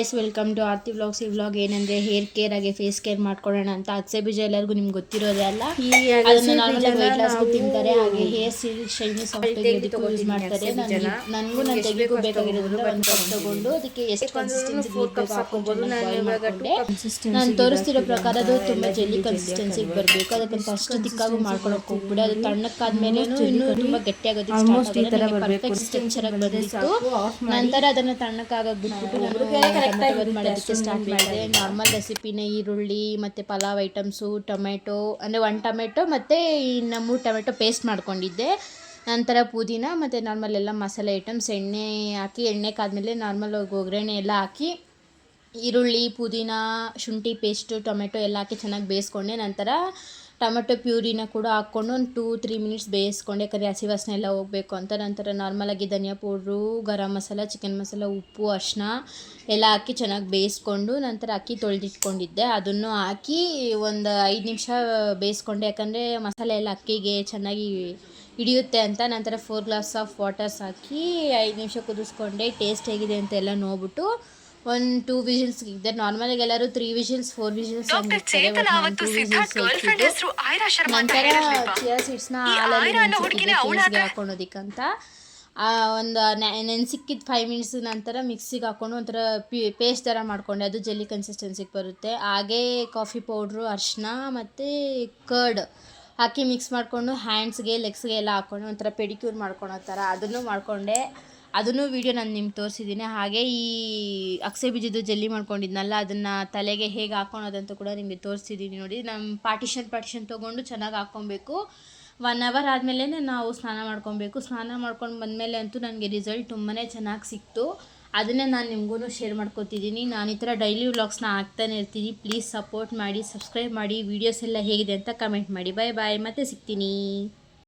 Guys welcome to Aarti vlogs. ಈ vlog ಏನಂದ್ರೆ hair care ಆಗಿ ಫೇಸ್ ಕೇರ್ ಮಾಡ್ಕೊಳ್ಳೋಣ ಅಂತ. ಅಗಸೆ ಬೀಜ ಎಲ್ಲರಿಗೂ ನಿಮ್ಗೆ ಗೊತ್ತಿರೋದೇ ಅಲ್ಲ. ಅದನ್ನ ನಾರ್ಮಲ್ ವೆಯ್ಟ್ ಲಾಸ್ಗೂ ತಿಂತಾರೆ, ಹಾಗೆ ಹೇರ್ ಶೈನಿ ಸಾಫ್ಟ್ ಇದಕ್ಕೂ ಯೂಸ್ ಮಾಡ್ತಾರೆ. ನನಗೂ ನನ್ನ ತೆಗಿಗೂ ಬೇಕಾಗಿರೋದ್ರಿಂದ ಒಂದು ಕಪ್ ತಗೊಂಡು ಅದಕ್ಕೆ ಎಷ್ಟು ಕನ್ಸಿಸ್ಟೆನ್ಸಿ ಬೇಕು ಹಾಕೊಂಡು ಬಾಯ್ಲ್ ಮಾಡಿಕೊಂಡೆ. ನಾನು ತೋರಿಸ್ತಿರೋ ಪ್ರಕಾರ ಅದು ತುಂಬ ಜೆಲ್ಲಿ ಕನ್ಸಿಸ್ಟೆನ್ಸಿಗೆ ಬರಬೇಕು. ಅದಕ್ಕೆ ಫಸ್ಟ್ ತಿಕ್ಕಾಗೂ ಮಾಡ್ಕೊಳಕ್ಕೆ ಹೋಗ್ಬಿಡಿ. ಅದು ತಣ್ಣಕ್ಕಾದ್ಮೇಲೆ ಇನ್ನೂ ತುಂಬ ಗಟ್ಟಿಯಾಗೋದಕ್ಕೆ ಸ್ಟಾರ್ಟ್ ಆಗುತ್ತೆ. ಪರ್ಫೆಕ್ಟ್ ಸ್ಟ್ರಕ್ಚರ್ ಆಗಿ ಬಂದಿತ್ತು. ನಂತರ ಅದನ್ನು ತಣ್ಣಕ್ಕಾಗಕ್ಕೆ ಬಿಟ್ಬಿಟ್ಟು ಟೊಮೆಟೊ ಮಾಡೋದಕ್ಕೆ ಸ್ಟಾರ್ಟ್ ಮಾಡಿದೆ. ನಾರ್ಮಲ್ ರೆಸಿಪಿನೇ ಈರುಳ್ಳಿ ಮತ್ತು ಪಲಾವ್ ಐಟಮ್ಸು, ಟೊಮೆಟೊ ಅಂದರೆ 1 ಟೊಮೆಟೊ ಮತ್ತು ಇನ್ನು 3 ಟೊಮೆಟೊ ಪೇಸ್ಟ್ ಮಾಡ್ಕೊಂಡಿದ್ದೆ. ನಂತರ ಪುದೀನ ಮತ್ತು ನಾರ್ಮಲ್ ಎಲ್ಲ ಮಸಾಲೆ ಐಟಮ್ಸ್ ಎಣ್ಣೆ ಹಾಕಿ, ಎಣ್ಣೆ ಕಾದ್ಮೇಲೆ ನಾರ್ಮಲ್ ಒಗ್ಗರಣೆ ಎಲ್ಲ ಹಾಕಿ ಈರುಳ್ಳಿ, ಪುದೀನ, ಶುಂಠಿ ಪೇಸ್ಟು, ಟೊಮೆಟೊ ಎಲ್ಲ ಹಾಕಿ ಚೆನ್ನಾಗಿ ಬೇಯಿಸ್ಕೊಂಡೆ. ನಂತರ ಟೊಮೆಟೊ ಪ್ಯೂರಿನ ಕೂಡ ಹಾಕ್ಕೊಂಡು ಒಂದು 2-3 ಮಿನಿಟ್ಸ್ ಬೇಯಿಸ್ಕೊಂಡೆ, ಯಾಕಂದರೆ ಹಸಿ ವಾಸನೆ ಎಲ್ಲ ಹೋಗಬೇಕು ಅಂತ. ನಂತರ ನಾರ್ಮಲಾಗಿ ಧನಿಯಾ ಪೌಡ್ರು, ಗರಂ ಮಸಾಲ, ಚಿಕನ್ ಮಸಾಲ, ಉಪ್ಪು, ಅರಿಶಿನ ಎಲ್ಲ ಹಾಕಿ ಚೆನ್ನಾಗಿ ಬೇಯಿಸ್ಕೊಂಡು ನಂತರ ಅಕ್ಕಿ ತೊಳೆದಿಟ್ಕೊಂಡಿದ್ದೆ ಅದನ್ನು ಹಾಕಿ ಒಂದು 5 ನಿಮಿಷ ಬೇಯಿಸ್ಕೊಂಡೆ, ಯಾಕಂದರೆ ಮಸಾಲೆ ಎಲ್ಲ ಅಕ್ಕಿಗೆ ಚೆನ್ನಾಗಿ ಹಿಡಿಯುತ್ತೆ ಅಂತ. ನಂತರ 4 ಗ್ಲಾಸ್ ಆಫ್ ವಾಟರ್ಸ್ ಹಾಕಿ 5 ನಿಮಿಷ ಕುದಿಸ್ಕೊಂಡೆ. ಟೇಸ್ಟ್ ಹೇಗಿದೆ ಅಂತ ಎಲ್ಲ ನೋಡ್ಬಿಟ್ಟು ಒಂದು 2 ವಿಷಲ್ಸ್ ಇದ್ದೆ. ನಾರ್ಮಲಾಗಿ ಎಲ್ಲರೂ 3 ವಿಷಲ್ಸ್ 4 ವಿಷಲ್ಸ್ ಆಗಿರ್ತಾರೆ. ನಂತರ ಚಿಯಾ ಸೀಡ್ಸ್ನ ಹಾಲಲ್ಲಿ ಫೇಸ್ಗೆ ಹಾಕೊಳೋದಕ್ಕಂತ ಒಂದು ನೆನೆಸಿಕ್ಕಿದ್ದು 5 ಮಿನಿಟ್ಸ್ ನಂತರ ಮಿಕ್ಸಿಗೆ ಹಾಕ್ಕೊಂಡು ಒಂಥರ ಪೇಸ್ಟ್ ಥರ ಮಾಡ್ಕೊಂಡೆ. ಅದು ಜೆಲ್ಲಿ ಕನ್ಸಿಸ್ಟೆನ್ಸಿಗೆ ಬರುತ್ತೆ. ಹಾಗೇ ಕಾಫಿ ಪೌಡ್ರು, ಅರಿಶಿನ ಮತ್ತು ಕರ್ಡ್ ಹಾಕಿ ಮಿಕ್ಸ್ ಮಾಡಿಕೊಂಡು ಹ್ಯಾಂಡ್ಸ್ಗೆ, ಲೆಗ್ಸ್ಗೆ ಎಲ್ಲ ಹಾಕ್ಕೊಂಡು ಒಂಥರ ಪೆಡಿಕ್ಯೂರ್ ಮಾಡ್ಕೊಳೋ ಥರ ಅದನ್ನು ಮಾಡಿಕೊಂಡೆ. ಅದನ್ನು ವೀಡಿಯೋ ನಾನು ನಿಮ್ಗೆ ತೋರಿಸಿದ್ದೀನಿ. ಹಾಗೆ ಈ ಅಗಸೆ ಬೀಜದ್ದು ಜೆಲ್ಲಿ ಮಾಡ್ಕೊಂಡಿದ್ನಲ್ಲ, ಅದನ್ನು ತಲೆಗೆ ಹೇಗೆ ಹಾಕ್ಕೊಳೋದಂತ ಕೂಡ ನಿಮಗೆ ತೋರಿಸಿದ್ದೀನಿ ನೋಡಿ. ನಮ್ಮ ಪಾರ್ಟಿಷನ್ ತೊಗೊಂಡು ಚೆನ್ನಾಗಿ ಹಾಕ್ಕೊಬೇಕು. 1 ಅವರ್ ಆದಮೇಲೆ ನಾವು ಸ್ನಾನ ಮಾಡ್ಕೊಬೇಕು. ಸ್ನಾನ ಮಾಡ್ಕೊಂಡು ಬಂದಮೇಲೆ ಅಂತೂ ನನಗೆ ರಿಸಲ್ಟ್ ತುಂಬಾ ಚೆನ್ನಾಗಿ ಸಿಕ್ತು. ಅದನ್ನೇ ನಾನು ನಿಮಗೂ ಶೇರ್ ಮಾಡ್ಕೊತಿದ್ದೀನಿ. ನಾನು ಈ ಥರ ಡೈಲಿ ವ್ಲಾಗ್ಸ್ನ ಹಾಕ್ತಾನೆ ಇರ್ತೀನಿ. ಪ್ಲೀಸ್ ಸಪೋರ್ಟ್ ಮಾಡಿ, ಸಬ್ಸ್ಕ್ರೈಬ್ ಮಾಡಿ. ವೀಡಿಯೋಸ್ ಎಲ್ಲ ಹೇಗಿದೆ ಅಂತ ಕಮೆಂಟ್ ಮಾಡಿ. ಬಾಯ್ ಬಾಯ್, ಮತ್ತೆ ಸಿಗ್ತೀನಿ.